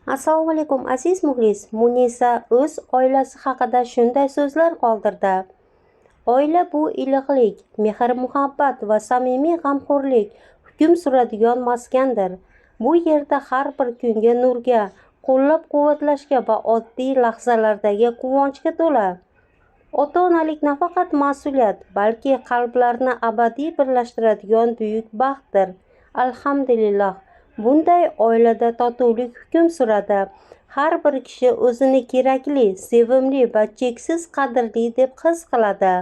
Assalomu alaykum aziz muxlis. Munisa o'z oilasi haqida shunday so'zlar qoldirdi. Oila bu iliqlik, mehr-muhabbat va samimiy g'amxo'rlik hukm suradigan maskandir. Bu yerda har bir kunga nurga, qo'llab-quvvatlashga va oddiy lahzalardagi quvonchga to'la. Ota-onalik nafaqat mas'uliyat, balki qalblarni abadiy birlashtiradigan buyuk baxtdir. Alhamdulillah, bunday oilada totuvlik hukm suradi. Har bir kishi o'zini kerakli, sevimli va cheksiz qadrli deb his qiladi.